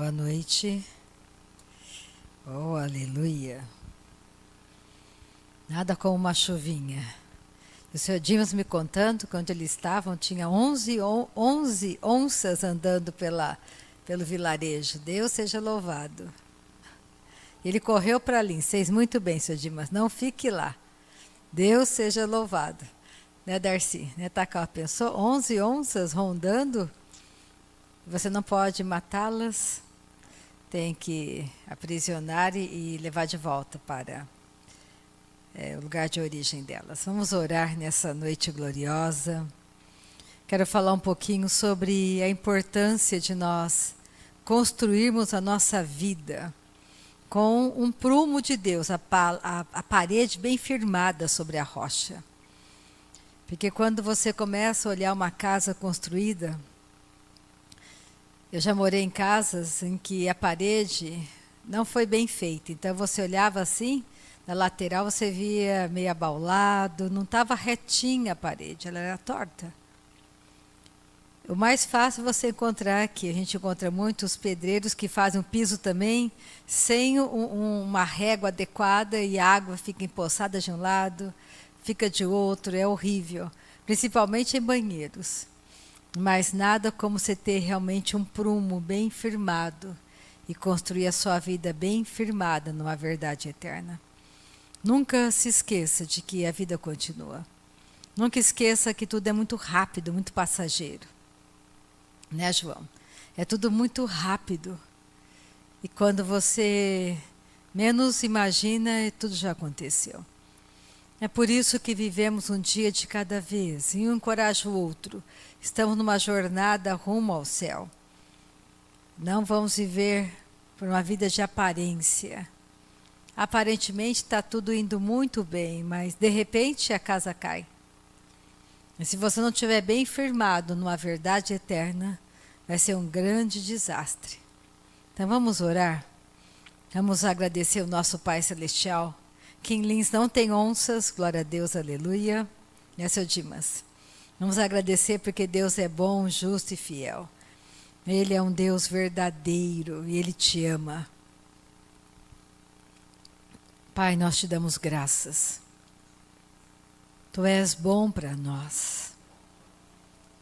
Boa noite. Oh, aleluia. Nada como uma chuvinha. O Sr. Dimas me contando que onde eles estavam tinha 11 onças andando pelo vilarejo. Deus seja louvado. Ele correu para ali. Fez muito bem, Sr. Dimas. Não fique lá. Deus seja louvado. Né, Darcy? Né, Takao? Pensou? 11 onças rondando? Você não pode matá-las. Tem que aprisionar e levar de volta para o lugar de origem delas. Vamos orar nessa noite gloriosa. Quero falar um pouquinho sobre a importância de nós construirmos a nossa vida com um prumo de Deus, a parede bem firmada sobre a rocha. Porque quando você começa a olhar uma casa construída, eu já morei em casas em que a parede não foi bem feita. Então você olhava assim, na lateral você via meio abaulado, não estava retinha a parede, ela era torta. O mais fácil você encontrar aqui, a gente encontra muitos pedreiros que fazem o piso também sem uma régua adequada e a água fica empoçada de um lado, fica de outro, é horrível, principalmente em banheiros. Mas nada como você ter realmente um prumo bem firmado e construir a sua vida bem firmada numa verdade eterna. Nunca se esqueça de que a vida continua. Nunca esqueça que tudo é muito rápido, muito passageiro. Né, João? É tudo muito rápido. E quando você menos imagina, tudo já aconteceu. É por isso que vivemos um dia de cada vez, e um encoraja o outro. Estamos numa jornada rumo ao céu. Não vamos viver por uma vida de aparência. Aparentemente está tudo indo muito bem, mas de repente a casa cai. E se você não estiver bem firmado numa verdade eterna, vai ser um grande desastre. Então vamos orar. Vamos agradecer o nosso Pai Celestial. Kim Lins não tem onças, glória a Deus, aleluia. É, Sr. Dimas. Vamos agradecer porque Deus é bom, justo e fiel. Ele é um Deus verdadeiro e Ele te ama. Pai, nós te damos graças. Tu és bom para nós.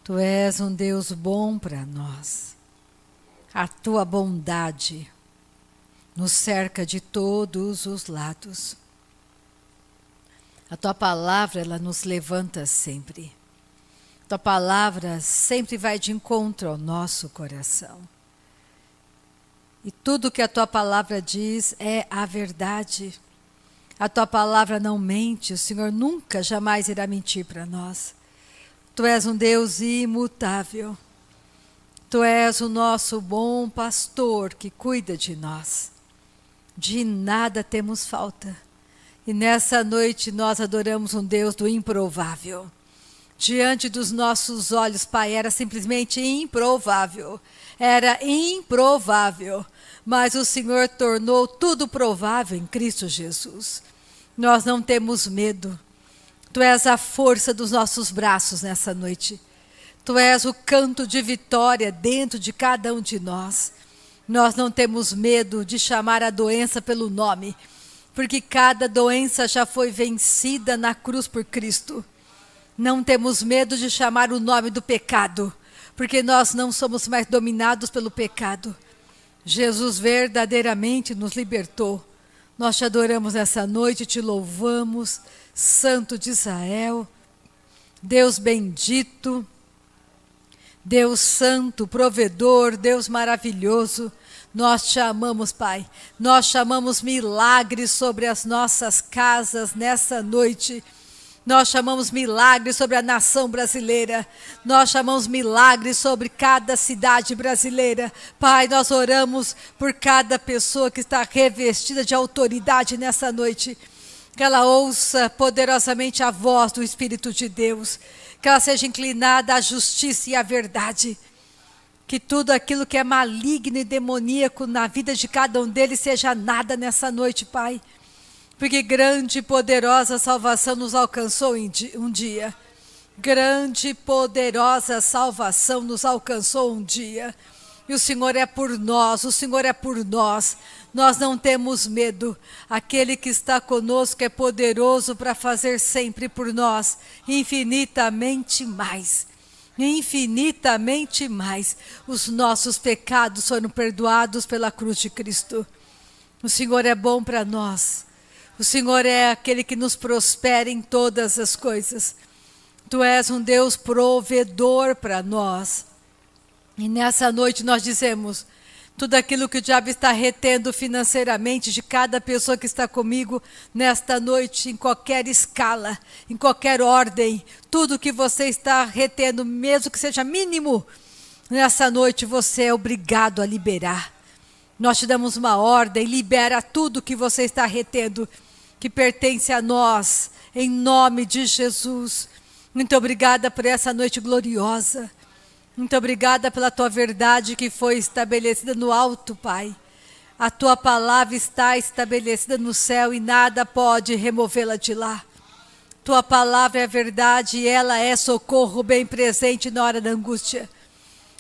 Tu és um Deus bom para nós. A tua bondade nos cerca de todos os lados. A tua palavra, ela nos levanta sempre. A tua palavra sempre vai de encontro ao nosso coração. E tudo que a tua palavra diz é a verdade. A tua palavra não mente, o Senhor nunca, jamais irá mentir para nós. Tu és um Deus imutável. Tu és o nosso bom pastor que cuida de nós. De nada temos falta. E nessa noite nós adoramos um Deus do improvável. Diante dos nossos olhos, Pai, era simplesmente improvável. Era improvável. Mas o Senhor tornou tudo provável em Cristo Jesus. Nós não temos medo. Tu és a força dos nossos braços nessa noite. Tu és o canto de vitória dentro de cada um de nós. Nós não temos medo de chamar a doença pelo nome, porque cada doença já foi vencida na cruz por Cristo. Não temos medo de chamar o nome do pecado, porque nós não somos mais dominados pelo pecado. Jesus verdadeiramente nos libertou. Nós te adoramos nessa noite, te louvamos, Santo de Israel, Deus bendito, Deus santo, provedor, Deus maravilhoso. Nós te amamos, Pai. Nós chamamos milagres sobre as nossas casas nessa noite. Nós chamamos milagres sobre a nação brasileira. Nós chamamos milagres sobre cada cidade brasileira. Pai, nós oramos por cada pessoa que está revestida de autoridade nessa noite. Que ela ouça poderosamente a voz do Espírito de Deus. Que ela seja inclinada à justiça e à verdade. Que tudo aquilo que é maligno e demoníaco na vida de cada um deles seja nada nessa noite, Pai. Porque grande e poderosa salvação nos alcançou um dia. Grande e poderosa salvação nos alcançou um dia. E o Senhor é por nós, o Senhor é por nós. Nós não temos medo. Aquele que está conosco é poderoso para fazer sempre por nós infinitamente mais. Infinitamente mais. Os nossos pecados foram perdoados pela cruz de Cristo. O Senhor é bom para nós. O Senhor é aquele que nos prospera em todas as coisas. Tu és um Deus provedor para nós. E nessa noite nós dizemos, tudo aquilo que o diabo está retendo financeiramente de cada pessoa que está comigo nesta noite, em qualquer escala, em qualquer ordem, tudo que você está retendo, mesmo que seja mínimo, nessa noite você é obrigado a liberar. Nós te damos uma ordem, libera tudo que você está retendo, que pertence a nós, em nome de Jesus. Muito obrigada por essa noite gloriosa. Muito obrigada pela tua verdade que foi estabelecida no alto, Pai. A tua palavra está estabelecida no céu e nada pode removê-la de lá. Tua palavra é verdade e ela é socorro bem presente na hora da angústia.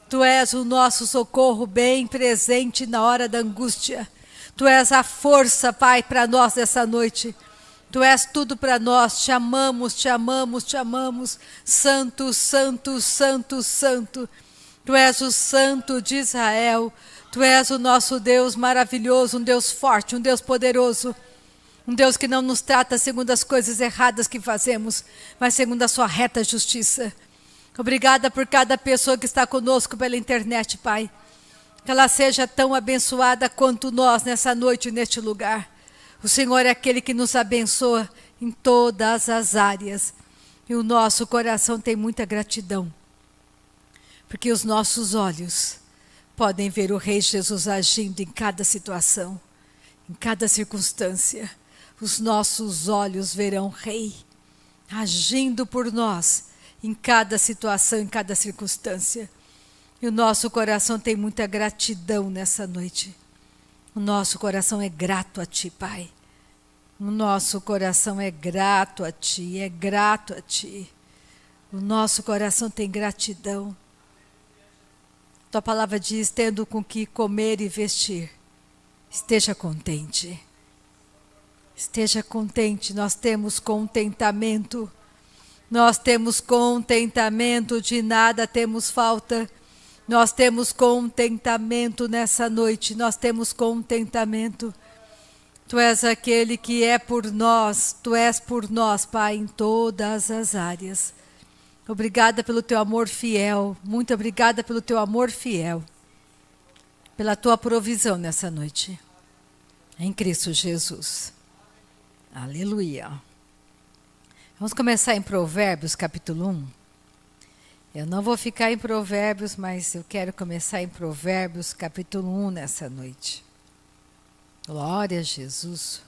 Tu és o nosso socorro bem presente na hora da angústia. Tu és a força, Pai, para nós essa noite. Tu és tudo para nós, te amamos, te amamos, te amamos. Santo, santo, santo, santo. Tu és o santo de Israel. Tu és o nosso Deus maravilhoso, um Deus forte, um Deus poderoso. Um Deus que não nos trata segundo as coisas erradas que fazemos, mas segundo a sua reta justiça. Obrigada por cada pessoa que está conosco pela internet, Pai. Que ela seja tão abençoada quanto nós nessa noite, neste lugar. O Senhor é aquele que nos abençoa em todas as áreas. E o nosso coração tem muita gratidão. Porque os nossos olhos podem ver o Rei Jesus agindo em cada situação, em cada circunstância. Os nossos olhos verão o Rei agindo por nós em cada situação, em cada circunstância. E o nosso coração tem muita gratidão nessa noite. O nosso coração é grato a Ti, Pai. O nosso coração é grato a Ti, é grato a Ti. O nosso coração tem gratidão. Tua palavra diz, tendo com que comer e vestir, esteja contente. Esteja contente, nós temos contentamento. Nós temos contentamento, de nada temos falta. Nós temos contentamento nessa noite, nós temos contentamento. Tu és aquele que é por nós, Tu és por nós, Pai, em todas as áreas. Obrigada pelo Teu amor fiel, muito obrigada pelo Teu amor fiel, pela Tua provisão nessa noite, em Cristo Jesus. Aleluia. Vamos começar em Provérbios, capítulo 1. Eu não vou ficar em Provérbios, mas eu quero começar em Provérbios, capítulo 1, nessa noite. Glória a Jesus.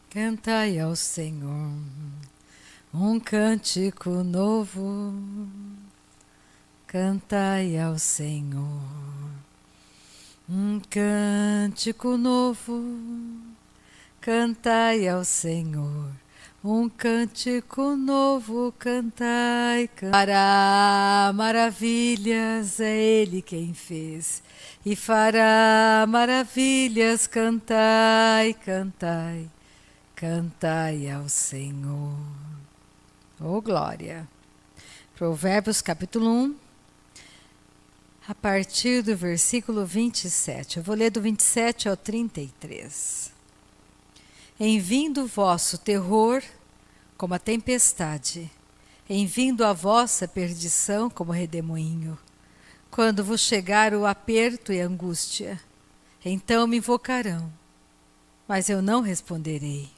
Cantai ao Senhor um cântico novo. Cantai ao Senhor um cântico novo, cantai ao Senhor um cântico novo, cantai, fará maravilhas, é Ele quem fez, e fará maravilhas, cantai, cantai, cantai ao Senhor. Oh, glória! Provérbios capítulo 1. A partir do versículo 27. Eu vou ler do 27 ao 33. Em vindo o vosso terror, como a tempestade, em vindo a vossa perdição, como redemoinho, quando vos chegar o aperto e a angústia, então me invocarão, mas eu não responderei.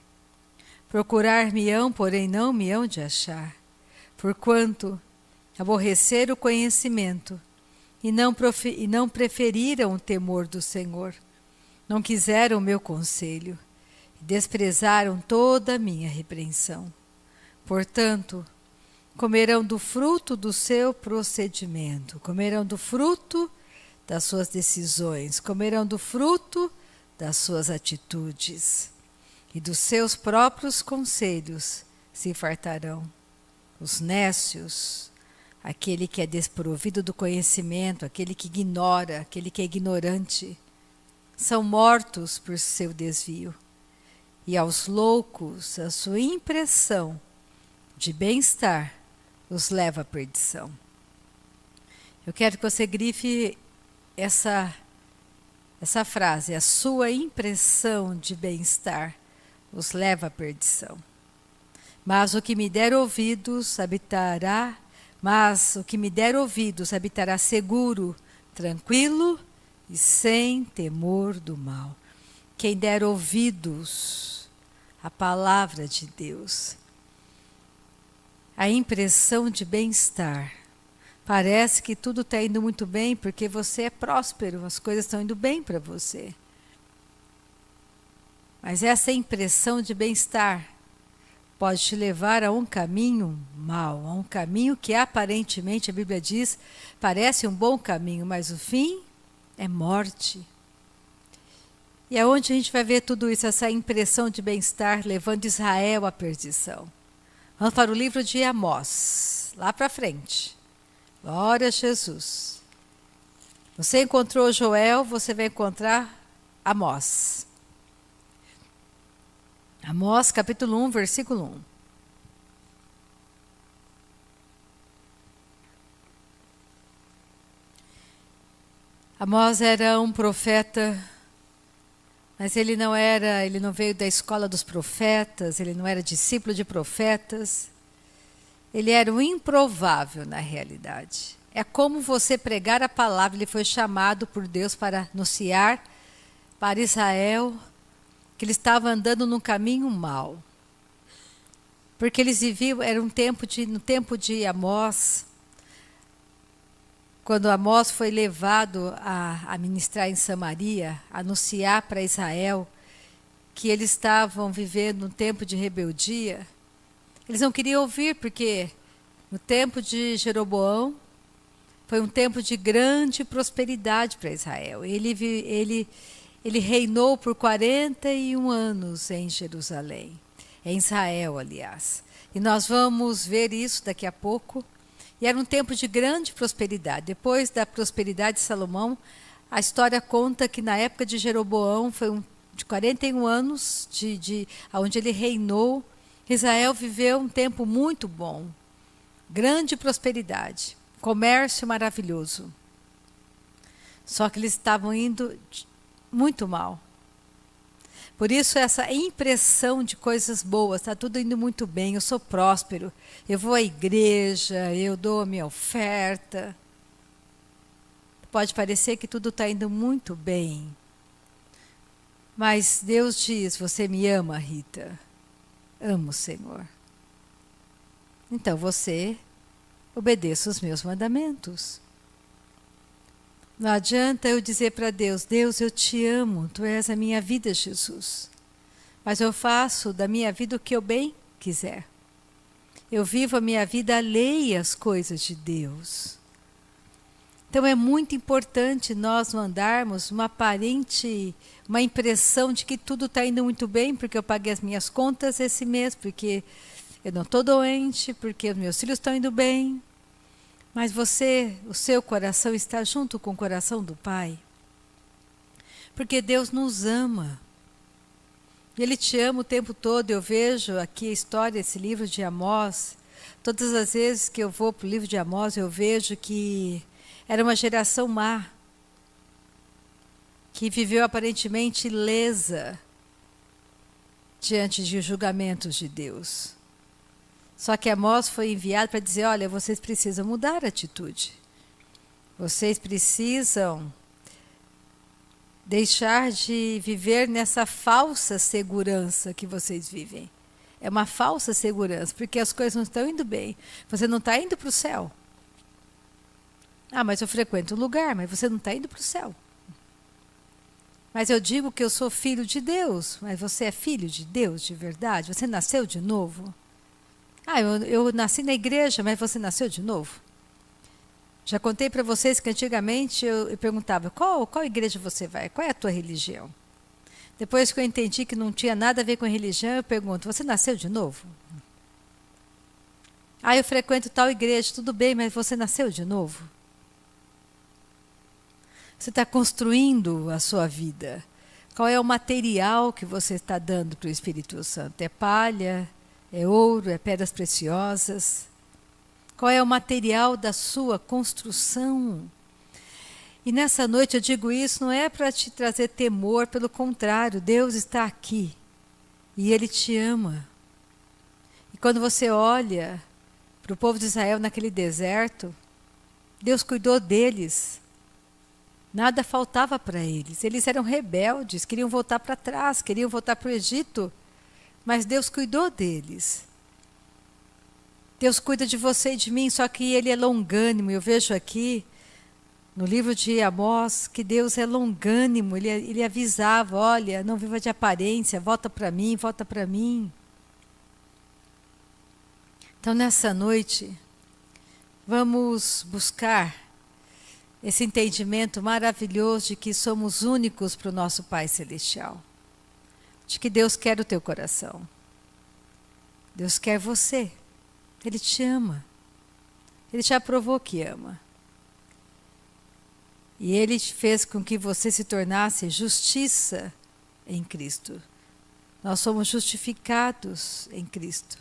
Procurar-me-ão, porém não me hão de achar, porquanto aborreceram o conhecimento, e não preferiram o temor do Senhor. Não quiseram o meu conselho, e desprezaram toda a minha repreensão. Portanto, comerão do fruto do seu procedimento, comerão do fruto das suas decisões, comerão do fruto das suas atitudes, e dos seus próprios conselhos se fartarão. Os nécios, aquele que é desprovido do conhecimento, aquele que ignora, aquele que é ignorante, são mortos por seu desvio. E aos loucos, a sua impressão de bem-estar os leva à perdição. Eu quero que você grife essa frase: a sua impressão de bem-estar os leva à perdição. Mas o que me der ouvidos habitará seguro, tranquilo e sem temor do mal. Quem der ouvidos à palavra de Deus, a impressão de bem-estar. Parece que tudo está indo muito bem porque você é próspero, as coisas estão indo bem para você. Mas essa impressão de bem-estar pode te levar a um caminho mau, a um caminho que aparentemente, a Bíblia diz, parece um bom caminho, mas o fim é morte. E é onde a gente vai ver tudo isso, essa impressão de bem-estar levando Israel à perdição. Vamos para o livro de Amós, lá para frente. Glória a Jesus. Você encontrou Joel, você vai encontrar Amós. Amós, capítulo 1, versículo 1. Amós era um profeta, mas ele não veio da escola dos profetas, ele não era discípulo de profetas. Ele era um improvável na realidade. É como você pregar a palavra, ele foi chamado por Deus para anunciar para Israel que ele estava andando num caminho mau. Porque eles viviam, era no tempo de Amós, quando Amós foi levado a ministrar em Samaria, anunciar para Israel que eles estavam vivendo um tempo de rebeldia. Eles não queriam ouvir, porque no tempo de Jeroboão foi um tempo de grande prosperidade para Israel. Ele reinou por 41 anos em Jerusalém, em Israel, aliás. E nós vamos ver isso daqui a pouco. E era um tempo de grande prosperidade. Depois da prosperidade de Salomão, a história conta que na época de Jeroboão, foi de 41 anos, onde ele reinou, Israel viveu um tempo muito bom, grande prosperidade, comércio maravilhoso. Só que eles estavam indo muito mal. Por isso essa impressão de coisas boas, está tudo indo muito bem, eu sou próspero, eu vou à igreja, eu dou a minha oferta. Pode parecer que tudo está indo muito bem. Mas Deus diz: você me ama, Rita? Amo o Senhor. Então você obedeça os meus mandamentos. Não adianta eu dizer para Deus: Deus, eu te amo, tu és a minha vida, Jesus. Mas eu faço da minha vida o que eu bem quiser. Eu vivo a minha vida alheia às coisas de Deus. Então é muito importante nós não andarmos uma impressão de que tudo está indo muito bem, porque eu paguei as minhas contas esse mês, porque eu não estou doente, porque os meus filhos estão indo bem. Mas o seu coração está junto com o coração do Pai. Porque Deus nos ama. Ele te ama o tempo todo. Eu vejo aqui a história, esse livro de Amós. Todas as vezes que eu vou para o livro de Amós, eu vejo que era uma geração má, que viveu aparentemente ilesa diante de julgamentos de Deus. Só que Amós foi enviado para dizer: olha, vocês precisam mudar a atitude. Vocês precisam deixar de viver nessa falsa segurança que vocês vivem. É uma falsa segurança, porque as coisas não estão indo bem. Você não está indo para o céu. Ah, mas eu frequento um lugar, mas você não está indo para o céu. Mas eu digo que eu sou filho de Deus, mas você é filho de Deus de verdade? Você nasceu de novo? Ah, eu nasci na igreja, mas você nasceu de novo? Já contei para vocês que antigamente eu perguntava: qual igreja você vai? Qual é a tua religião? Depois que eu entendi que não tinha nada a ver com religião, eu pergunto, você nasceu de novo? Ah, eu frequento tal igreja, tudo bem, mas você nasceu de novo? Você está construindo a sua vida. Qual é o material que você está dando para o Espírito Santo? É palha? É ouro? É pedras preciosas? Qual é o material da sua construção? E nessa noite eu digo isso não é para te trazer temor, pelo contrário, Deus está aqui e Ele te ama. E quando você olha para o povo de Israel naquele deserto, Deus cuidou deles. Nada faltava para eles. Eles eram rebeldes, queriam voltar para trás, queriam voltar para o Egito, mas Deus cuidou deles. Deus cuida de você e de mim, só que Ele é longânimo. Eu vejo aqui no livro de Amós que Deus é longânimo. Ele avisava, olha, não viva de aparência, volta para mim, volta para mim. Então nessa noite, vamos buscar esse entendimento maravilhoso de que somos únicos para o nosso Pai Celestial. De que Deus quer o teu coração. Deus quer você. Ele te ama. Ele já provou que ama. E Ele fez com que você se tornasse justiça em Cristo. Nós somos justificados em Cristo.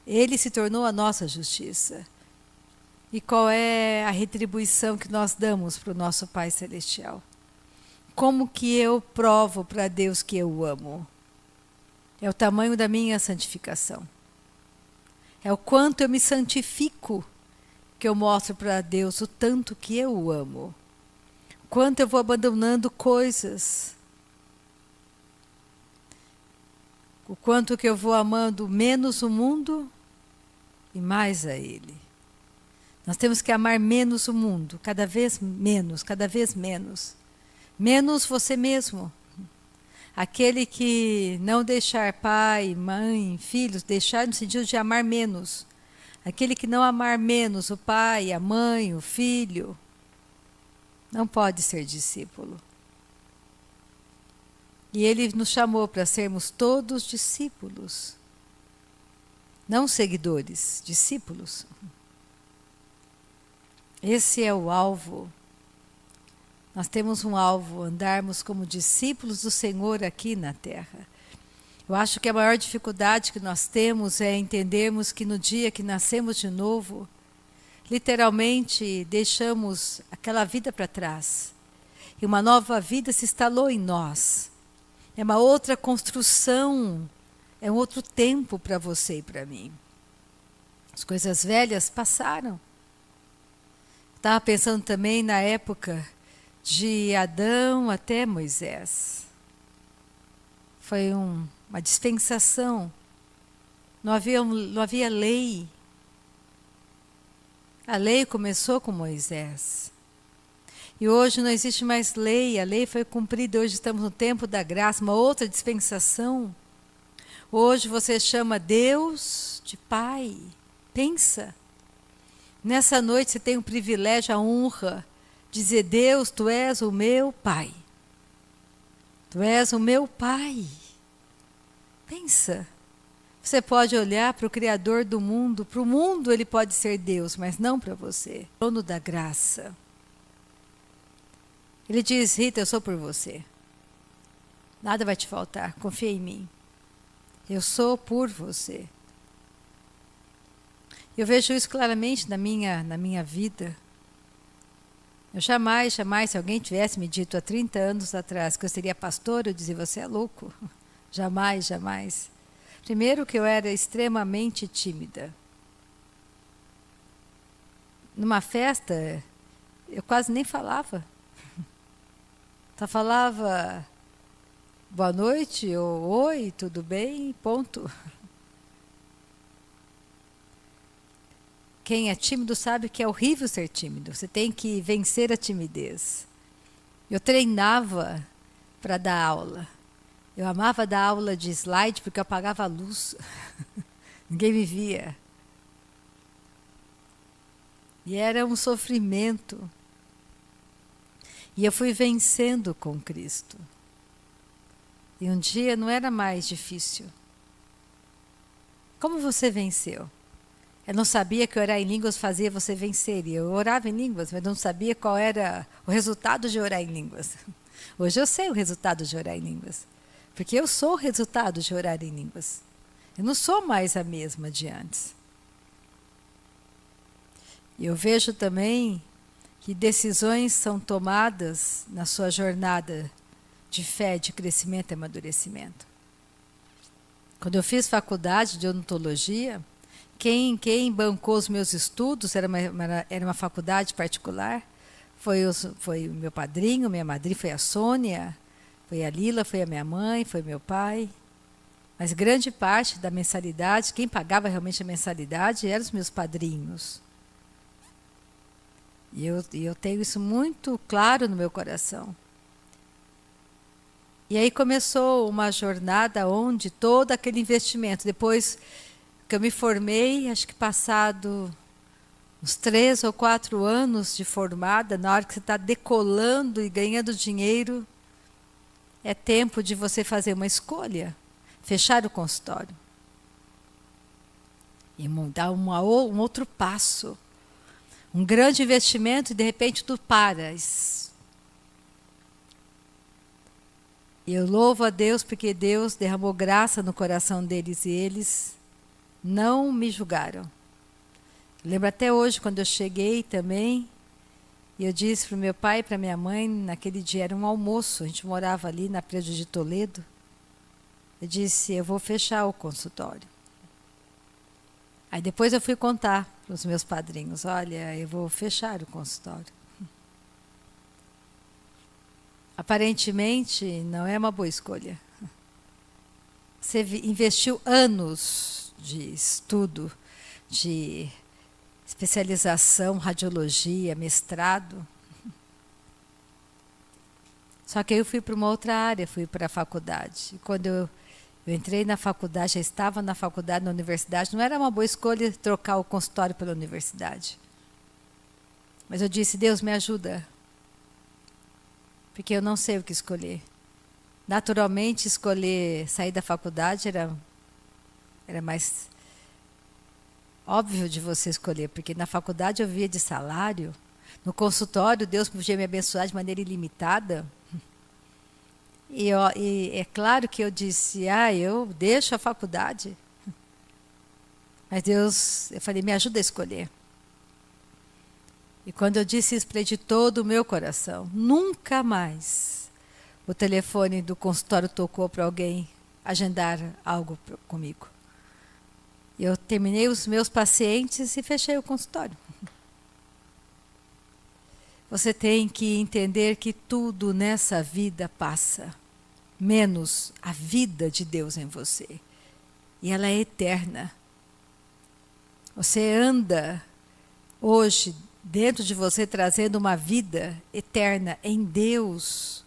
Ele se tornou a nossa justiça. E qual é a retribuição que nós damos para o nosso Pai Celestial? Como que eu provo para Deus que eu o amo? É o tamanho da minha santificação. É o quanto eu me santifico que eu mostro para Deus o tanto que eu o amo. O quanto eu vou abandonando coisas. O quanto que eu vou amando menos o mundo e mais a Ele. Nós temos que amar menos o mundo, cada vez menos, cada vez menos. Menos você mesmo. Aquele que não deixar pai, mãe, filhos, deixar no sentido de amar menos. Aquele que não amar menos o pai, a mãe, o filho, não pode ser discípulo. E Ele nos chamou para sermos todos discípulos. Não seguidores, discípulos. Esse é o alvo. Nós temos um alvo, andarmos como discípulos do Senhor aqui na terra. Eu acho que a maior dificuldade que nós temos é entendermos que no dia que nascemos de novo, literalmente deixamos aquela vida para trás. E uma nova vida se instalou em nós. É uma outra construção, é um outro tempo para você e para mim. As coisas velhas passaram. Estava pensando também na época de Adão até Moisés. Foi uma dispensação. Não havia lei. A lei começou com Moisés. E hoje não existe mais lei. A lei foi cumprida. Hoje estamos no tempo da graça, uma outra dispensação. Hoje você chama Deus de Pai. Pensa. Nessa noite você tem o privilégio, a honra, de dizer, Deus, Tu és o meu Pai. Tu és o meu Pai. Pensa. Você pode olhar para o Criador do mundo, para o mundo Ele pode ser Deus, mas não para você. Dono da graça. Ele diz, Rita, eu sou por você. Nada vai te faltar, confia em mim. Eu sou por você. Eu vejo isso claramente na minha vida. Eu jamais, se alguém tivesse me dito há 30 anos atrás que eu seria pastora, eu dizia, você é louco. Jamais, jamais. Primeiro que eu era extremamente tímida. Numa festa, eu quase nem falava. Só falava boa noite, ou oi, tudo bem, ponto. Quem é tímido sabe que é horrível ser tímido. Você tem que vencer a timidez. Eu treinava para dar aula. Eu amava dar aula de slide porque eu apagava a luz. Ninguém me via. E era um sofrimento. E eu fui vencendo com Cristo. E um dia não era mais difícil. Como você venceu? Eu não sabia que orar em línguas fazia você vencer. E eu orava em línguas, mas não sabia qual era o resultado de orar em línguas. Hoje eu sei o resultado de orar em línguas. Porque eu sou o resultado de orar em línguas. Eu não sou mais a mesma de antes. E eu vejo também que decisões são tomadas na sua jornada de fé, de crescimento e amadurecimento. Quando eu fiz faculdade de odontologia, quem bancou os meus estudos, era uma faculdade particular, foi o meu padrinho, minha madrinha, foi a Sônia, foi a Lila, foi a minha mãe, foi meu pai. Mas grande parte da mensalidade, quem pagava realmente a mensalidade eram os meus padrinhos. E eu tenho isso muito claro no meu coração. E aí começou uma jornada onde todo aquele investimento, depois que eu me formei, acho que passado uns 3 ou 4 anos de formada, na hora que você está decolando e ganhando dinheiro, é tempo de você fazer uma escolha, fechar o consultório e dar um outro passo. Um grande investimento e de repente tu paras. E eu louvo a Deus porque Deus derramou graça no coração deles e eles não me julgaram. Lembro até hoje quando eu cheguei também, e eu disse para o meu pai e para minha mãe, naquele dia era um almoço, a gente morava ali na Prédio de Toledo. Eu disse, eu vou fechar o consultório. Aí depois eu fui contar para os meus padrinhos, olha, eu vou fechar o consultório. Aparentemente não é uma boa escolha. Você investiu anos de estudo, de especialização, radiologia, mestrado. Só que aí eu fui para uma outra área, fui para a faculdade. E quando eu entrei na faculdade, já estava na faculdade, na universidade, não era uma boa escolha trocar o consultório pela universidade. Mas eu disse, Deus me ajuda, porque eu não sei o que escolher. Naturalmente, escolher sair da faculdade era mais óbvio de você escolher, porque na faculdade eu via de salário, no consultório Deus podia me abençoar de maneira ilimitada. E é claro que eu disse, eu deixo a faculdade. Mas Deus, eu falei, me ajuda a escolher. E quando eu disse isso para ele de todo o meu coração, nunca mais o telefone do consultório tocou para alguém agendar algo comigo. Eu terminei os meus pacientes e fechei o consultório. Você tem que entender que tudo nessa vida passa, menos a vida de Deus em você. E ela é eterna. Você anda hoje dentro de você trazendo uma vida eterna em Deus.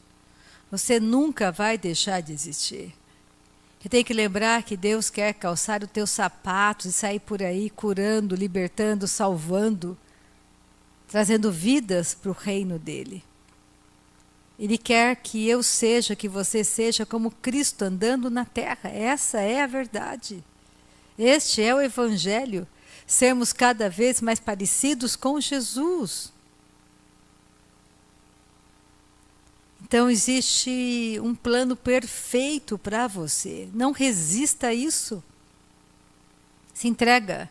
Você nunca vai deixar de existir. Você tem que lembrar que Deus quer calçar os teus sapatos e sair por aí curando, libertando, salvando, trazendo vidas para o reino dele. Ele quer que eu seja, que você seja como Cristo andando na terra. Essa é a verdade. Este é o Evangelho. Sermos cada vez mais parecidos com Jesus. Então existe um plano perfeito para você. Não resista a isso. Se entrega.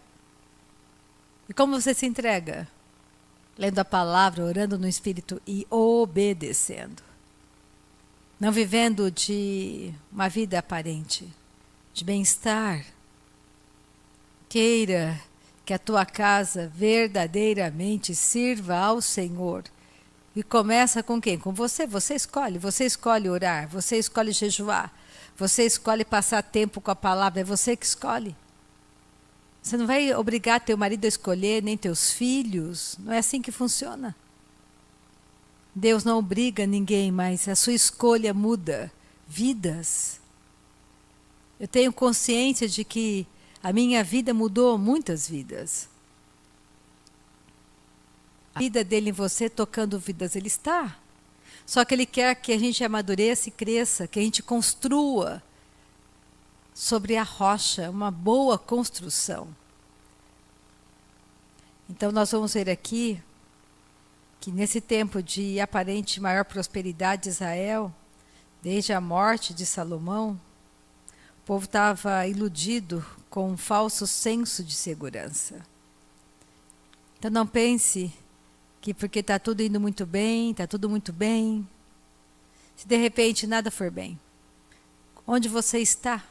E como você se entrega? Lendo a palavra, orando no Espírito e obedecendo. Não vivendo de uma vida aparente, de bem-estar. Queira que a tua casa verdadeiramente sirva ao Senhor. E começa com quem? Com você. Você escolhe orar, você escolhe jejuar, você escolhe passar tempo com a palavra, é você que escolhe. Você não vai obrigar teu marido a escolher, nem teus filhos, não é assim que funciona. Deus não obriga ninguém, mas a sua escolha muda vidas. Eu tenho consciência de que a minha vida mudou muitas vidas. A vida dele em você tocando vidas, ele está. Só que Ele quer que a gente amadureça e cresça, que a gente construa sobre a rocha, uma boa construção. Então nós vamos ver aqui que nesse tempo de aparente maior prosperidade de Israel, desde a morte de Salomão, o povo estava iludido com um falso senso de segurança. Então não pense que porque está tudo indo muito bem, está tudo muito bem, se de repente nada for bem. Onde você está?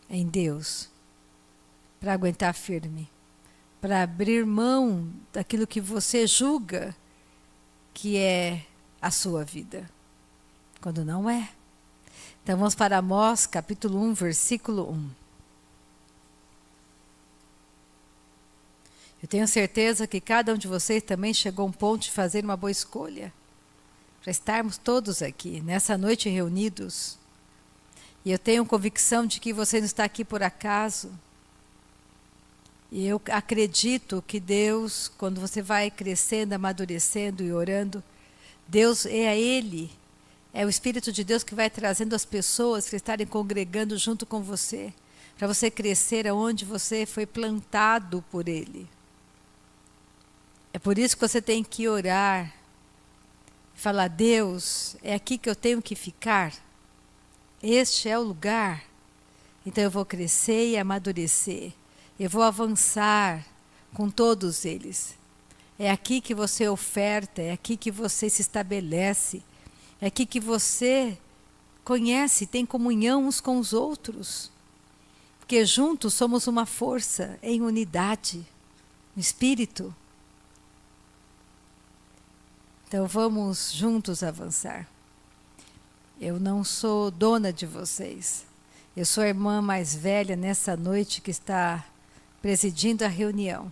Em Deus. Para aguentar firme. Para abrir mão daquilo que você julga que é a sua vida. Quando não é. Então vamos para Amós, capítulo 1, versículo 1. Eu tenho certeza que cada um de vocês também chegou a um ponto de fazer uma boa escolha. Para estarmos todos aqui, nessa noite reunidos. E eu tenho convicção de que você não está aqui por acaso. E eu acredito que Deus, quando você vai crescendo, amadurecendo e orando, Deus Ele, é o Espírito de Deus que vai trazendo as pessoas para estarem congregando junto com você, para você crescer aonde você foi plantado por Ele. É por isso que você tem que orar, falar: Deus, é aqui que eu tenho que ficar? Este é o lugar? Então eu vou crescer e amadurecer. Eu vou avançar com todos eles. É aqui que você oferta, é aqui que você se estabelece, é aqui que você conhece, tem comunhão uns com os outros. Porque juntos somos uma força, em unidade, no Espírito. Então vamos juntos avançar. Eu não sou dona de vocês. Eu sou a irmã mais velha nessa noite que está presidindo a reunião.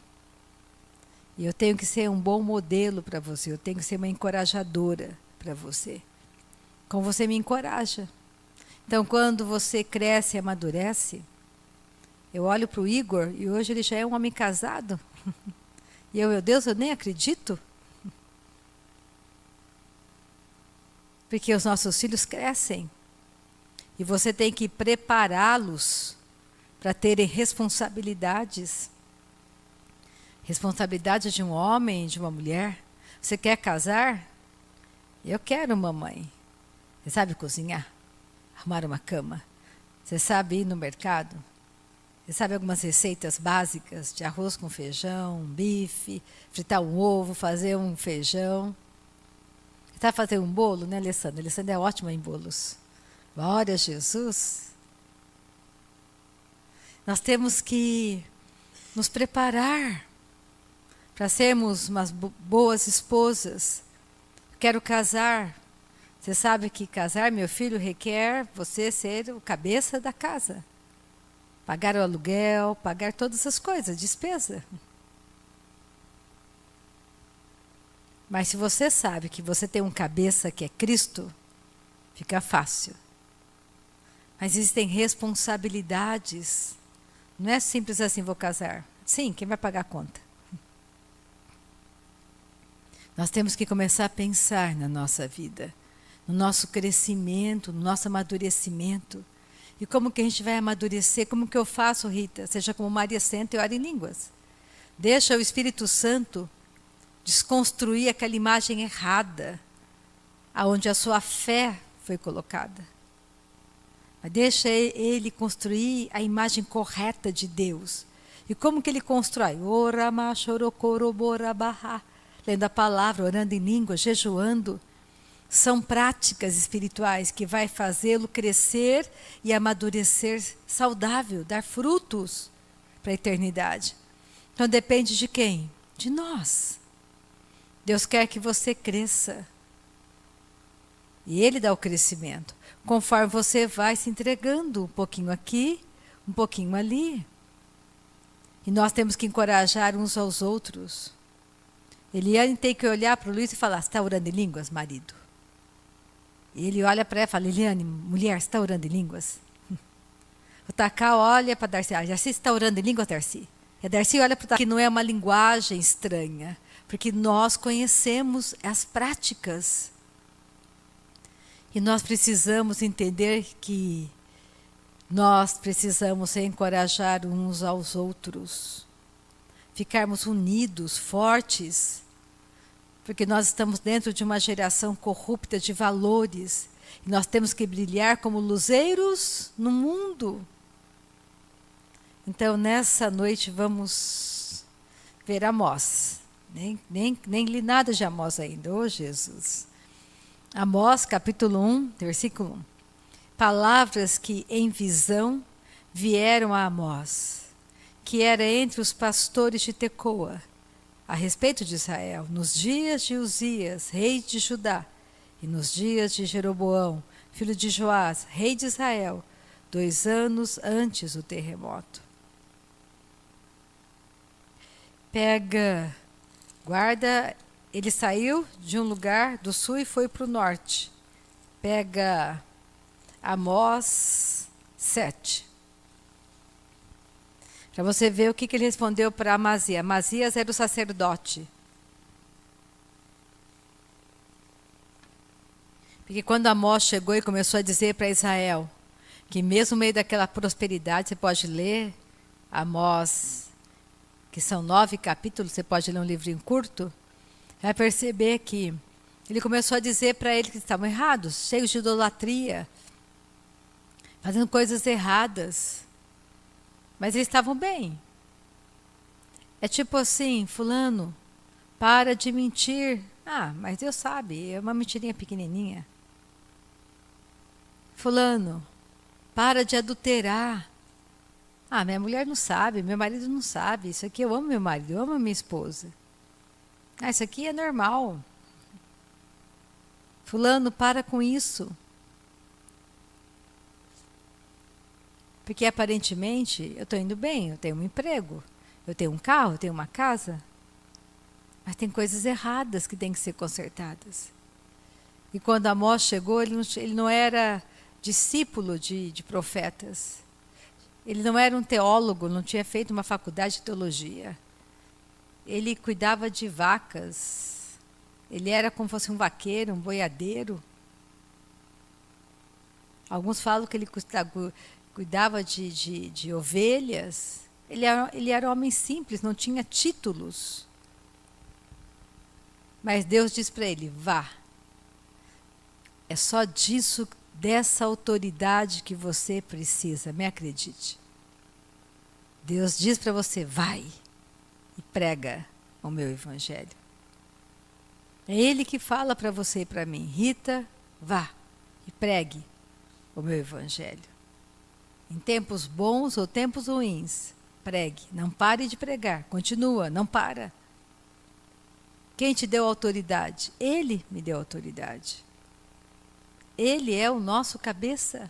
E eu tenho que ser um bom modelo para você. Eu tenho que ser uma encorajadora para você. Como você me encoraja. Então quando você cresce e amadurece, eu olho para o Igor e hoje ele já é um homem casado. E eu, meu Deus, eu nem acredito. Porque os nossos filhos crescem. E você tem que prepará-los para terem responsabilidades. Responsabilidade de um homem, de uma mulher. Você quer casar? Eu quero, mamãe. Você sabe cozinhar? Arrumar uma cama? Você sabe ir no mercado? Você sabe algumas receitas básicas de arroz com feijão, bife, fritar um ovo, fazer um feijão? Está fazendo um bolo, né, Alessandra? Alessandra é ótima em bolos. Glória a Jesus. Nós temos que nos preparar para sermos umas boas esposas. Quero casar. Você sabe que casar, meu filho, requer você ser o cabeça da casa. Pagar o aluguel, pagar todas as coisas, despesa. Mas se você sabe que você tem um cabeça que é Cristo, fica fácil. Mas existem responsabilidades. Não é simples assim, vou casar. Sim, quem vai pagar a conta? Nós temos que começar a pensar na nossa vida, no nosso crescimento, no nosso amadurecimento. E como que a gente vai amadurecer? Como que eu faço, Rita? Seja como Maria senta e ora em línguas. Deixa o Espírito Santo desconstruir aquela imagem errada, aonde a sua fé foi colocada. Mas deixa ele construir a imagem correta de Deus. E como que ele constrói? Lendo a palavra, orando em língua, jejuando. São práticas espirituais que vai fazê-lo crescer e amadurecer saudável, dar frutos para a eternidade. Então depende de quem? De nós. Deus quer que você cresça. E Ele dá o crescimento. Conforme você vai se entregando um pouquinho aqui, um pouquinho ali. E nós temos que encorajar uns aos outros. Eliane tem que olhar para o Luiz e falar: você está orando em línguas, marido? E ele olha para ela e fala: Eliane, mulher, você está orando em línguas? O Tacá olha para Darcy: Darcy, está orando em línguas, Darcy? E a Darcy olha para o Tacá, que não é uma linguagem estranha. Porque nós conhecemos as práticas. E nós precisamos entender que nós precisamos encorajar uns aos outros, ficarmos unidos, fortes, porque nós estamos dentro de uma geração corrupta de valores, e nós temos que brilhar como luzeiros no mundo. Então, nessa noite, vamos ver Amós. Nem li nada de Amós ainda, ô Jesus. Amós, capítulo 1, versículo 1. Palavras que em visão vieram a Amós, que era entre os pastores de Tecoa, a respeito de Israel, nos dias de Uzias, rei de Judá, e nos dias de Jeroboão, filho de Joás, rei de Israel, 2 anos antes do terremoto. Guarda, ele saiu de um lugar do sul e foi para o norte. Pega Amós 7. Para você ver o que ele respondeu para Amazias. Amazias era o sacerdote. Porque quando Amós chegou e começou a dizer para Israel que mesmo no meio daquela prosperidade, você pode ler Amós, que são 9 capítulos, você pode ler um livrinho curto, vai perceber que ele começou a dizer para eles que estavam errados, cheios de idolatria, fazendo coisas erradas. Mas eles estavam bem. É tipo assim, fulano, para de mentir. Ah, mas Deus sabe, é uma mentirinha pequenininha. Fulano, para de adulterar. Ah, minha mulher não sabe, meu marido não sabe. Isso aqui eu amo meu marido, eu amo minha esposa. Ah, isso aqui é normal. Fulano, para com isso. Porque aparentemente eu estou indo bem, eu tenho um emprego, eu tenho um carro, eu tenho uma casa. Mas tem coisas erradas que têm que ser consertadas. E quando Amós chegou, ele não era discípulo de profetas. Ele não era um teólogo, não tinha feito uma faculdade de teologia. Ele cuidava de vacas. Ele era como se fosse um vaqueiro, um boiadeiro. Alguns falam que ele cuidava de ovelhas. Ele era homem simples, não tinha títulos. Mas Deus diz para ele, vá. É só disso, dessa autoridade que você precisa, me acredite. Deus diz para você, vai e prega o meu evangelho. É Ele que fala para você e para mim, Rita, vá e pregue o meu evangelho. Em tempos bons ou tempos ruins, pregue. Não pare de pregar, continua, não para. Quem te deu autoridade? Ele me deu autoridade. Ele é o nosso cabeça.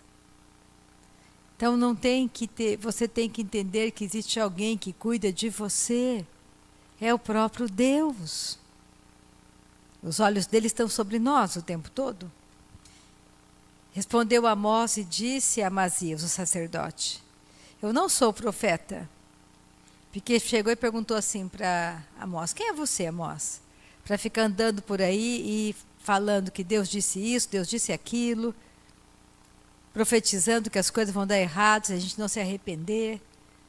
Então você tem que entender que existe alguém que cuida de você. É o próprio Deus. Os olhos dele estão sobre nós o tempo todo. Respondeu Amós e disse a Amazias, o sacerdote, eu não sou profeta. Porque chegou e perguntou assim para Amós, quem é você, Amós? Para ficar andando por aí e falando que Deus disse isso, Deus disse aquilo, profetizando que as coisas vão dar errado se a gente não se arrepender.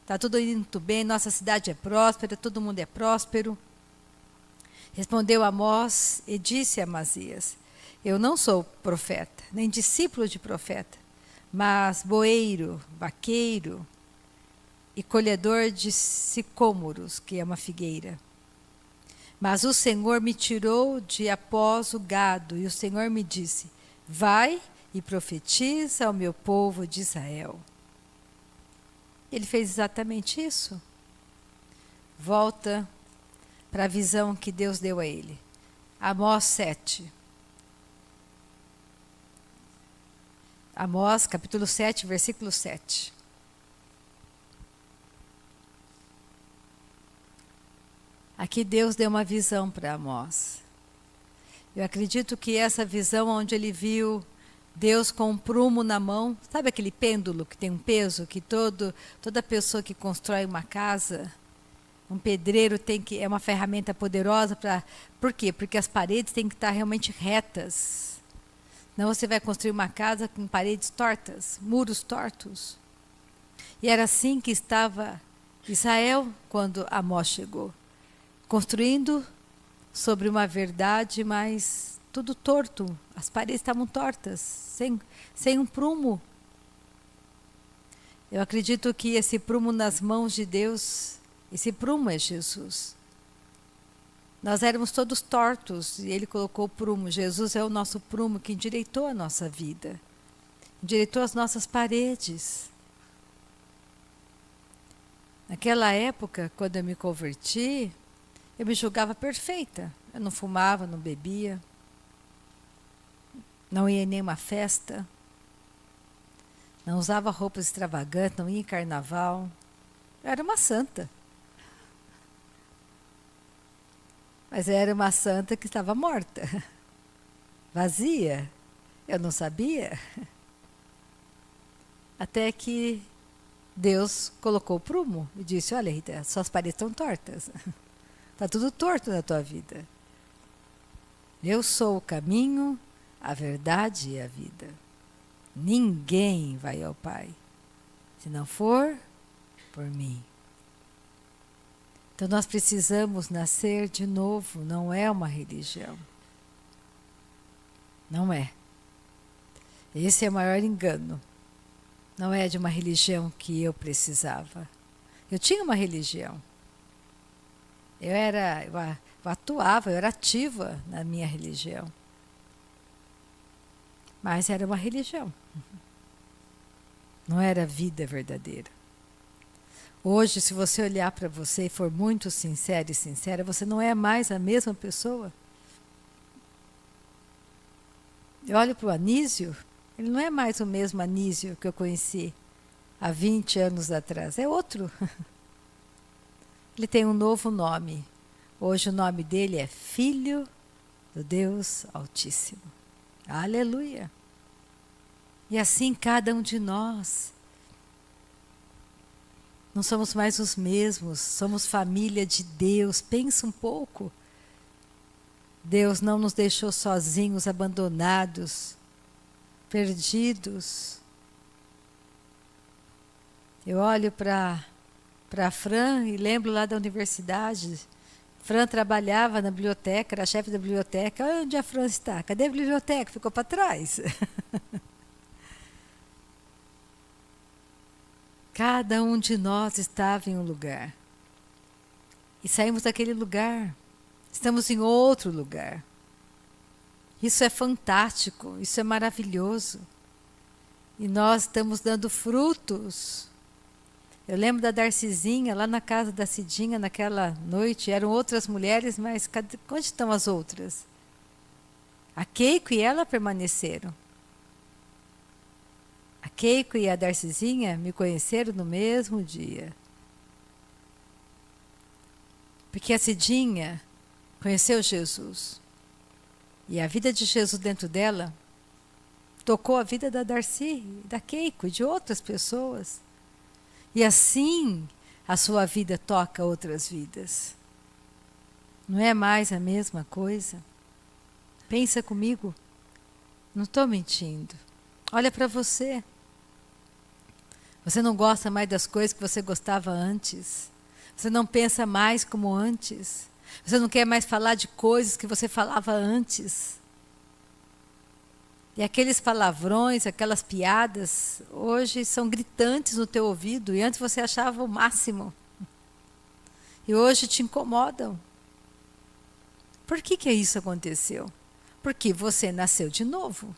Está tudo indo muito bem, nossa cidade é próspera, todo mundo é próspero. Respondeu Amós e disse a Amazias, eu não sou profeta, nem discípulo de profeta, mas boeiro, vaqueiro e colhedor de sicômoros, que é uma figueira. Mas o Senhor me tirou de após o gado, e o Senhor me disse, vai e profetiza ao meu povo de Israel. Ele fez exatamente isso. Volta para a visão que Deus deu a ele. Amós 7. Amós, capítulo 7, versículo 7. Aqui Deus deu uma visão para Amós. Eu acredito que essa visão onde ele viu Deus com um prumo na mão, sabe aquele pêndulo que tem um peso, que toda pessoa que constrói uma casa, um pedreiro é uma ferramenta poderosa para... Por quê? Porque as paredes têm que estar realmente retas. Não, você vai construir uma casa com paredes tortas, muros tortos. E era assim que estava Israel quando Amós chegou, construindo sobre uma verdade, mas tudo torto. As paredes estavam tortas, sem um prumo. Eu acredito que esse prumo nas mãos de Deus, esse prumo é Jesus. Nós éramos todos tortos e Ele colocou o prumo. Jesus é o nosso prumo que endireitou a nossa vida, endireitou as nossas paredes. Naquela época, quando eu me converti, eu me julgava perfeita. Eu não fumava, não bebia, não ia em nenhuma festa, não usava roupas extravagantes, não ia em carnaval. Eu era uma santa. Mas era uma santa que estava morta, vazia. Eu não sabia. Até que Deus colocou o prumo e disse: olha, Rita, suas paredes estão tortas. Está tudo torto na tua vida. Eu sou o caminho, a verdade e a vida. Ninguém vai ao Pai se não for por mim. Então nós precisamos nascer de novo, não é uma religião. Não é. Esse é o maior engano. Não é de uma religião que eu precisava. Eu tinha uma religião. Eu atuava, eu era ativa na minha religião. Mas era uma religião. Não era a vida verdadeira. Hoje, se você olhar para você e for muito sincero e sincera, você não é mais a mesma pessoa. Eu olho para o Anísio, ele não é mais o mesmo Anísio que eu conheci há 20 anos atrás, é outro. Ele tem um novo nome. Hoje o nome dele é Filho do Deus Altíssimo. Aleluia! E assim cada um de nós. Não somos mais os mesmos, somos família de Deus. Pensa um pouco. Deus não nos deixou sozinhos, abandonados, perdidos. Eu olho para Fran e lembro lá da universidade. Fran trabalhava na biblioteca, era chefe da biblioteca. Olha onde a Fran está. Cadê a biblioteca? Ficou para trás. Cada um de nós estava em um lugar. E saímos daquele lugar. Estamos em outro lugar. Isso é fantástico, isso é maravilhoso. E nós estamos dando frutos. Eu lembro da Darcizinha, lá na casa da Cidinha, naquela noite, eram outras mulheres, mas onde estão as outras? A Keiko e ela permaneceram. A Keiko e a Darcizinha me conheceram no mesmo dia. Porque a Cidinha conheceu Jesus. E a vida de Jesus dentro dela tocou a vida da Darcy, da Keiko e de outras pessoas. E assim a sua vida toca outras vidas. Não é mais a mesma coisa? Pensa comigo. Não estou mentindo. Olha para você. Você não gosta mais das coisas que você gostava antes. Você não pensa mais como antes. Você não quer mais falar de coisas que você falava antes. E aqueles palavrões, aquelas piadas, hoje são gritantes no teu ouvido. E antes você achava o máximo. E hoje te incomodam. Por que isso aconteceu? Porque você nasceu de novo.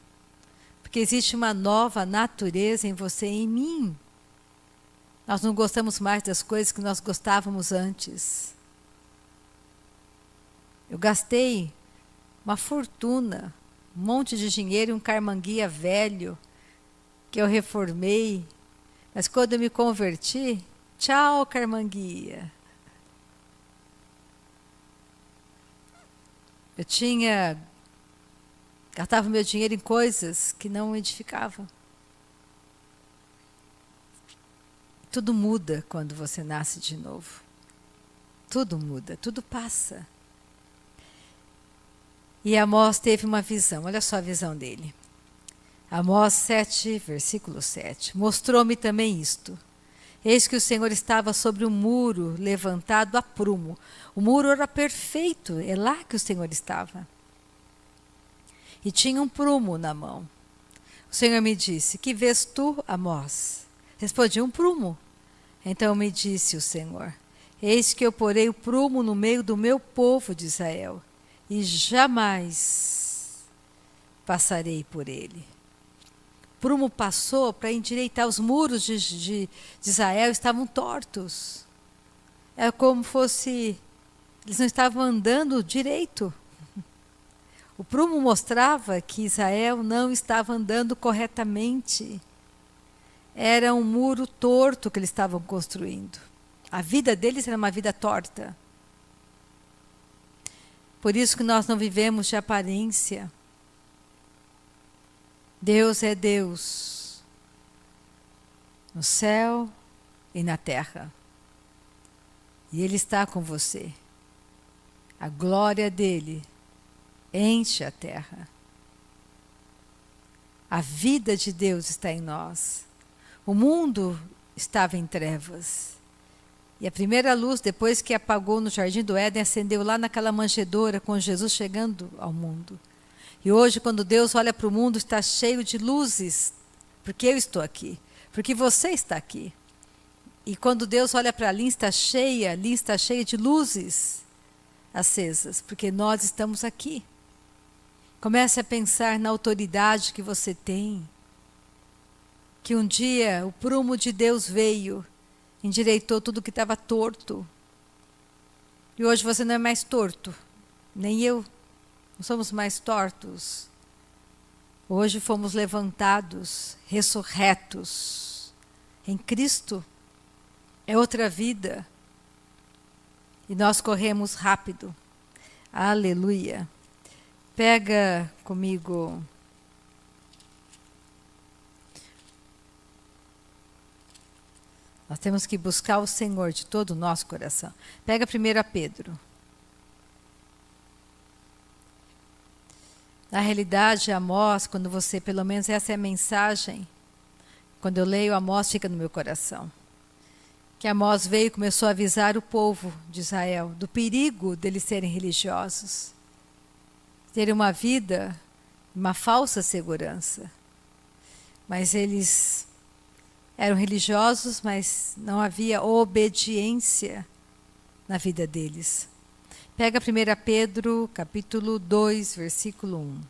Porque existe uma nova natureza em você e em mim. Nós não gostamos mais das coisas que nós gostávamos antes. Eu gastei uma fortuna, um monte de dinheiro em um carmanguia velho que eu reformei. Mas quando eu me converti, tchau, carmanguia. Eu gastava meu dinheiro em coisas que não edificavam. Tudo muda quando você nasce de novo. Tudo muda, tudo passa. E Amós teve uma visão, olha só a visão dele. Amós 7, versículo 7. Mostrou-me também isto. Eis que o Senhor estava sobre um muro levantado a prumo. O muro era perfeito, é lá que o Senhor estava. E tinha um prumo na mão. O Senhor me disse: que vês tu, Amós? Respondi: um prumo. Então me disse o Senhor: eis que eu porei o prumo no meio do meu povo de Israel, e jamais passarei por ele. O prumo passou para endireitar os muros de Israel, estavam tortos. É como fosse, eles não estavam andando direito. O prumo mostrava que Israel não estava andando corretamente. Era um muro torto que eles estavam construindo. A vida deles era uma vida torta. Por isso que nós não vivemos de aparência. Deus é Deus, no céu e na terra. E Ele está com você. A glória dEle enche a terra. A vida de Deus está em nós. O mundo estava em trevas. E a primeira luz, depois que apagou no Jardim do Éden, acendeu lá naquela manjedoura com Jesus chegando ao mundo. E hoje, quando Deus olha para o mundo, está cheio de luzes, porque eu estou aqui, porque você está aqui. E quando Deus olha para a linha está cheia de luzes acesas, porque nós estamos aqui. Comece a pensar na autoridade que você tem, que um dia o prumo de Deus veio, endireitou tudo que estava torto. E hoje você não é mais torto, nem eu. Não somos mais tortos. Hoje fomos levantados, ressurretos. Em Cristo é outra vida. E nós corremos rápido. Aleluia. Pega comigo nós temos que buscar o Senhor de todo o nosso coração. Pega 1 Pedro. Na realidade, Amós, quando você, pelo menos essa é a mensagem, quando eu leio Amós, fica no meu coração. Que Amós veio e começou a avisar o povo de Israel do perigo deles serem religiosos, terem uma vida, uma falsa segurança. Mas eles eram religiosos, mas não havia obediência na vida deles. Pega 1 Pedro, capítulo 2, versículo 1.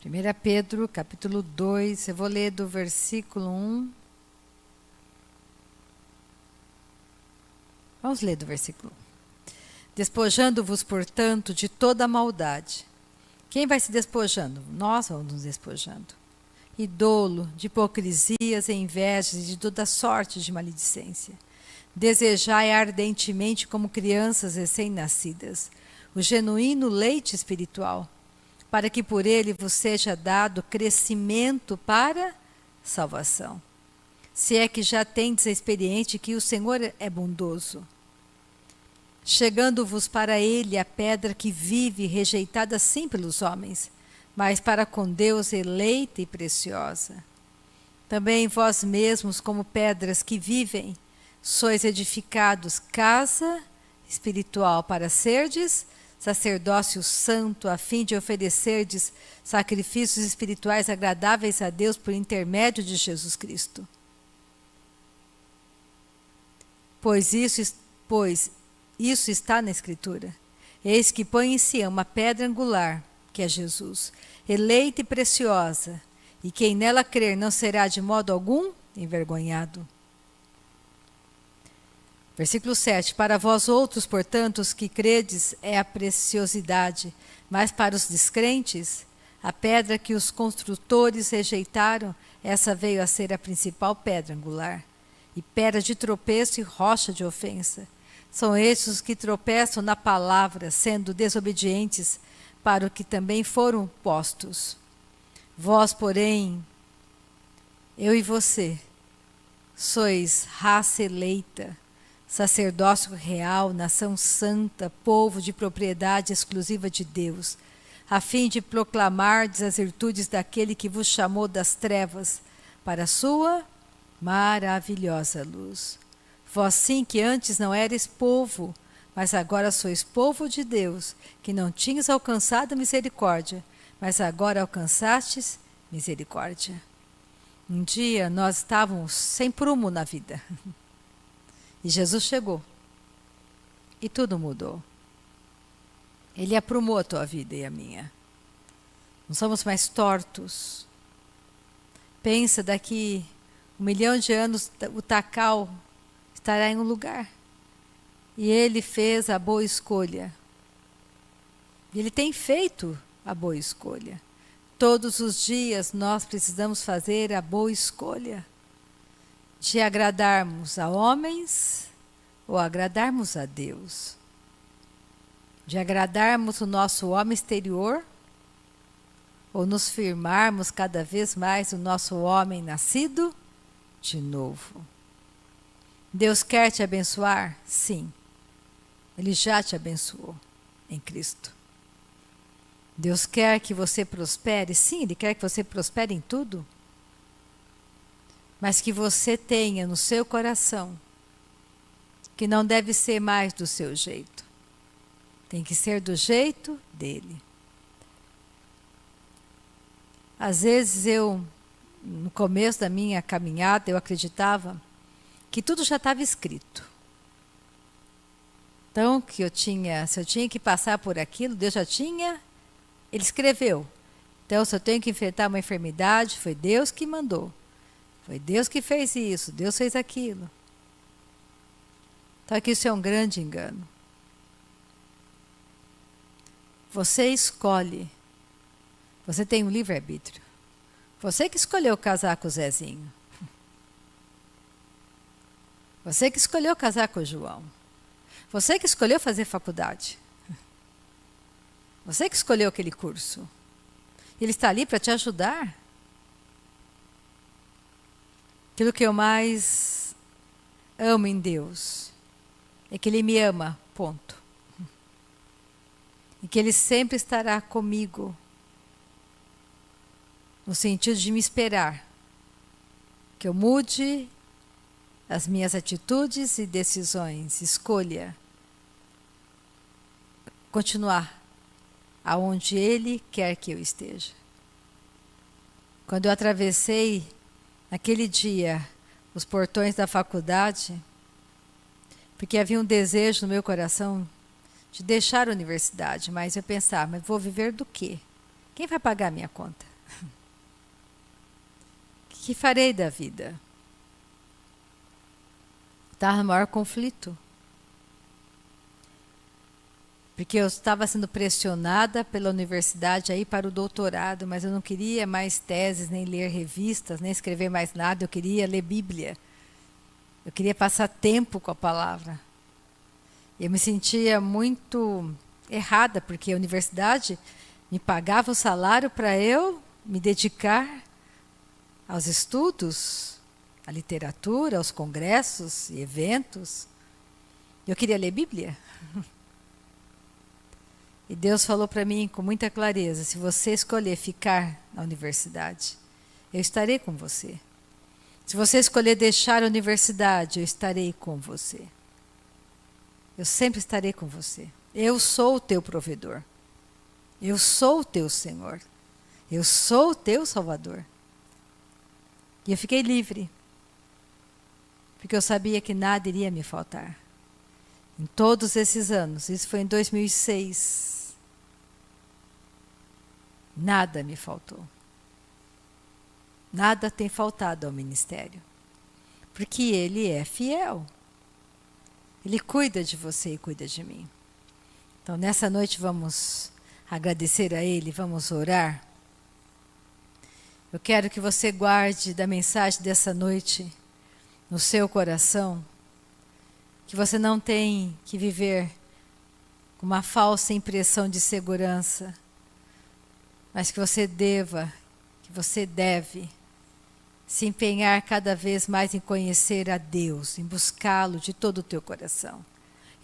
Primeira Pedro, capítulo 2, eu vou ler do versículo 1. Vamos ler do versículo 1. Despojando-vos, portanto, de toda a maldade. Quem vai se despojando? Nós vamos nos despojando. E dolo, de hipocrisias e invejas e de toda sorte de maledicência. Desejai ardentemente como crianças recém-nascidas o genuíno leite espiritual, para que por ele vos seja dado crescimento para salvação. Se é que já tendes a experiência que o Senhor é bondoso. Chegando-vos para ele a pedra que vive, rejeitada sim pelos homens, mas para com Deus eleita e preciosa. Também vós mesmos, como pedras que vivem, sois edificados casa espiritual para serdes sacerdócio santo, a fim de oferecerdes sacrifícios espirituais agradáveis a Deus por intermédio de Jesus Cristo. Pois isso está na Escritura. Eis que põe em Sião uma pedra angular, que é Jesus, eleita e preciosa, e quem nela crer não será de modo algum envergonhado. Versículo 7. Para vós outros, portanto, os que credes é a preciosidade, mas para os descrentes, a pedra que os construtores rejeitaram, essa veio a ser a principal pedra angular, e pedra de tropeço e rocha de ofensa. São estes os que tropeçam na palavra, sendo desobedientes para o que também foram postos. Vós, porém, eu e você, sois raça eleita, sacerdócio real, nação santa, povo de propriedade exclusiva de Deus, a fim de proclamardes as virtudes daquele que vos chamou das trevas para a sua maravilhosa luz. Vós sim que antes não eres povo, mas agora sois povo de Deus, que não tinhas alcançado misericórdia, mas agora alcançastes misericórdia. Um dia nós estávamos sem prumo na vida. E Jesus chegou. E tudo mudou. Ele aprumou a tua vida e a minha. Não somos mais tortos. Pensa, daqui 1 milhão de anos o Tacal estará em um lugar. E ele fez a boa escolha. E ele tem feito a boa escolha. Todos os dias nós precisamos fazer a boa escolha de agradarmos a homens ou agradarmos a Deus. De agradarmos o nosso homem exterior ou nos firmarmos cada vez mais no nosso homem nascido de novo. Deus quer te abençoar? Sim. Ele já te abençoou em Cristo. Deus quer que você prospere? Sim, Ele quer que você prospere em tudo. Mas que você tenha no seu coração que não deve ser mais do seu jeito. Tem que ser do jeito dele. Às vezes no começo da minha caminhada, eu acreditava que tudo já estava escrito. Então, se eu tinha que passar por aquilo, Deus já tinha, Ele escreveu. Então, se eu tenho que enfrentar uma enfermidade, foi Deus que mandou. Foi Deus que fez isso, Deus fez aquilo. Então, isso é um grande engano. Você escolhe. Você tem um livre-arbítrio. Você que escolheu casar com o Zezinho. Você que escolheu casar com o João. Você que escolheu fazer faculdade. Você que escolheu aquele curso. Ele está ali para te ajudar. Aquilo que eu mais amo em Deus é que Ele me ama, ponto. E que Ele sempre estará comigo, no sentido de me esperar. Que eu mude as minhas atitudes e decisões, escolha continuar aonde Ele quer que eu esteja. Quando eu atravessei naquele dia os portões da faculdade, porque havia um desejo no meu coração de deixar a universidade, mas eu pensava, mas vou viver do quê? Quem vai pagar a minha conta? O que farei da vida? Estava no maior conflito. Porque eu estava sendo pressionada pela universidade a ir para o doutorado, mas eu não queria mais teses, nem ler revistas, nem escrever mais nada, eu queria ler Bíblia. Eu queria passar tempo com a palavra. Eu me sentia muito errada, porque a universidade me pagava o salário para eu me dedicar aos estudos, à literatura, aos congressos e eventos. Eu queria ler Bíblia. E Deus falou para mim com muita clareza, se você escolher ficar na universidade, eu estarei com você. Se você escolher deixar a universidade, eu estarei com você. Eu sempre estarei com você. Eu sou o teu provedor. Eu sou o teu Senhor. Eu sou o teu Salvador. E eu fiquei livre, porque eu sabia que nada iria me faltar. Em todos esses anos, isso foi em 2006, nada me faltou. Nada tem faltado ao ministério, porque Ele é fiel. Ele cuida de você e cuida de mim. Então, nessa noite vamos agradecer a Ele, vamos orar. Eu quero que você guarde da mensagem dessa noite no seu coração que você não tem que viver com uma falsa impressão de segurança, mas que você deve se empenhar cada vez mais em conhecer a Deus, em buscá-lo de todo o teu coração,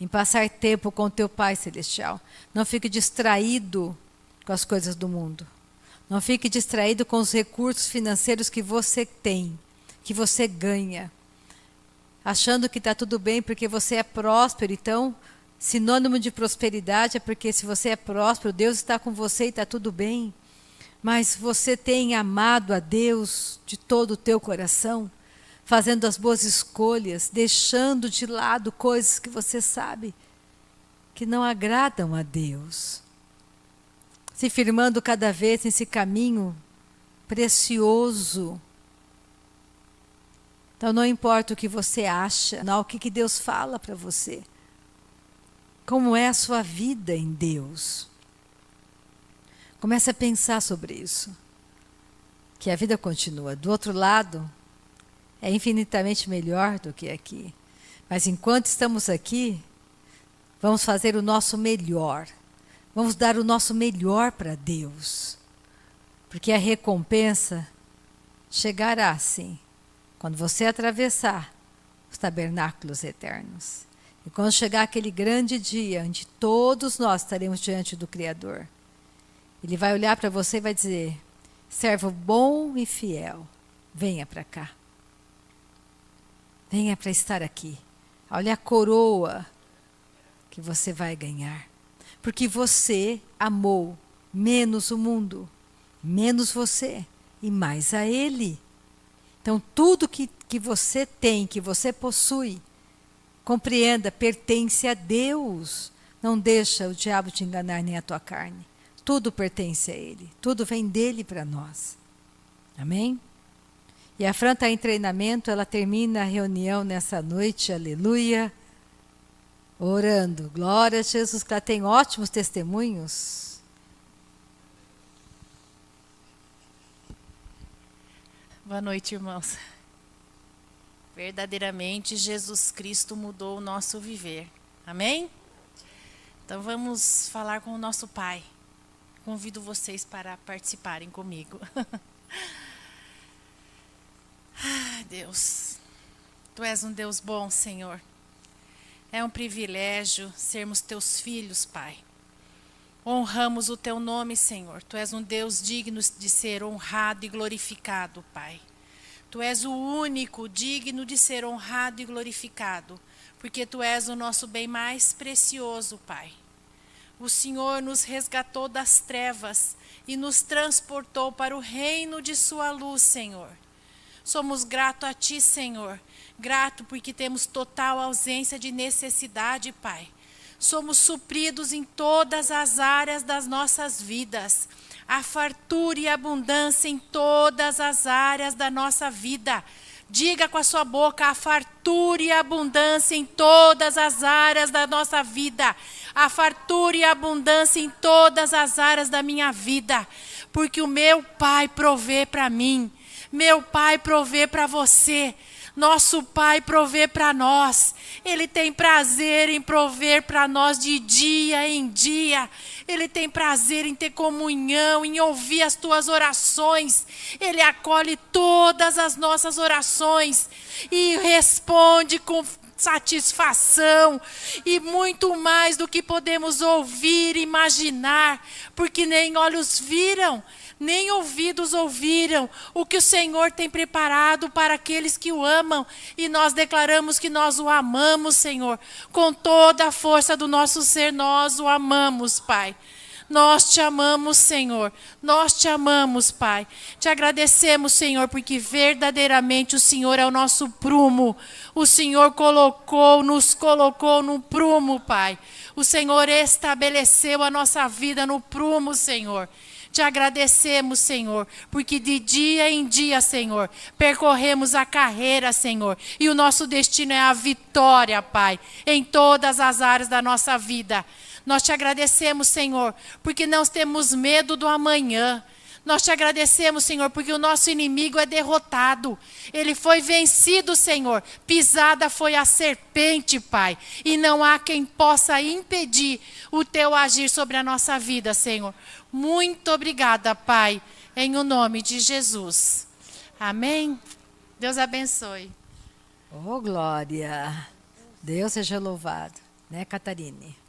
em passar tempo com o teu Pai Celestial. Não fique distraído com as coisas do mundo. Não fique distraído com os recursos financeiros que você tem, que você ganha, achando que está tudo bem porque você é próspero. Então, sinônimo de prosperidade é porque se você é próspero, Deus está com você e está tudo bem. Mas você tem amado a Deus de todo o teu coração, fazendo as boas escolhas, deixando de lado coisas que você sabe que não agradam a Deus, se firmando cada vez nesse caminho precioso. Então não importa o que você acha, não, o que Deus fala para você. Como é a sua vida em Deus? Comece a pensar sobre isso. Que a vida continua. Do outro lado, é infinitamente melhor do que aqui. Mas enquanto estamos aqui, vamos fazer o nosso melhor. Vamos dar o nosso melhor para Deus. Porque a recompensa chegará, sim, quando você atravessar os tabernáculos eternos. E quando chegar aquele grande dia, onde todos nós estaremos diante do Criador, Ele vai olhar para você e vai dizer: servo bom e fiel, venha para cá. Venha para estar aqui. Olha a coroa que você vai ganhar. Porque você amou menos o mundo, menos você e mais a Ele. Então tudo que você tem, que você possui, compreenda, pertence a Deus. Não deixa o diabo te enganar, nem a tua carne. Tudo pertence a Ele. Tudo vem dEle para nós. Amém? E a Fran está em treinamento, ela termina a reunião nessa noite, aleluia, orando. Glória a Jesus, que ela tem ótimos testemunhos. Boa noite, irmãos. Verdadeiramente, Jesus Cristo mudou o nosso viver. Amém? Então vamos falar com o nosso Pai. Convido vocês para participarem comigo. Ah, Deus, Tu és um Deus bom, Senhor. É um privilégio sermos Teus filhos, Pai. Honramos o Teu nome, Senhor. Tu és um Deus digno de ser honrado e glorificado, Pai. Tu és o único digno de ser honrado e glorificado, porque Tu és o nosso bem mais precioso, Pai. O Senhor nos resgatou das trevas e nos transportou para o reino de Sua luz, Senhor. Somos gratos a Ti, Senhor. Grato porque temos total ausência de necessidade, Pai. Somos supridos em todas as áreas das nossas vidas. A fartura e a abundância em todas as áreas da nossa vida. Diga com a sua boca: a fartura e a abundância em todas as áreas da nossa vida. A fartura e a abundância em todas as áreas da minha vida. Porque o meu Pai provê para mim. Meu Pai provê para você. Nosso Pai provê para nós. Ele tem prazer em prover para nós de dia em dia. Ele tem prazer em ter comunhão, em ouvir as tuas orações. Ele acolhe todas as nossas orações e responde com satisfação e muito mais do que podemos ouvir, imaginar, porque nem olhos viram, nem ouvidos ouviram o que o Senhor tem preparado para aqueles que o amam. E nós declaramos que nós o amamos, Senhor. Com toda a força do nosso ser, nós o amamos, Pai. Nós te amamos, Senhor. Nós te amamos, Pai. Te agradecemos, Senhor, porque verdadeiramente o Senhor é o nosso prumo. O Senhor nos colocou no prumo, Pai. O Senhor estabeleceu a nossa vida no prumo, Senhor. Te agradecemos, Senhor, porque de dia em dia, Senhor, percorremos a carreira, Senhor, e o nosso destino é a vitória, Pai, em todas as áreas da nossa vida. Nós te agradecemos, Senhor, porque não temos medo do amanhã. Nós te agradecemos, Senhor, porque o nosso inimigo é derrotado. Ele foi vencido, Senhor. Pisada foi a serpente, Pai. E não há quem possa impedir o teu agir sobre a nossa vida, Senhor. Muito obrigada, Pai, em o nome de Jesus. Amém? Deus abençoe. Oh, glória. Deus seja louvado. Né, Catarine?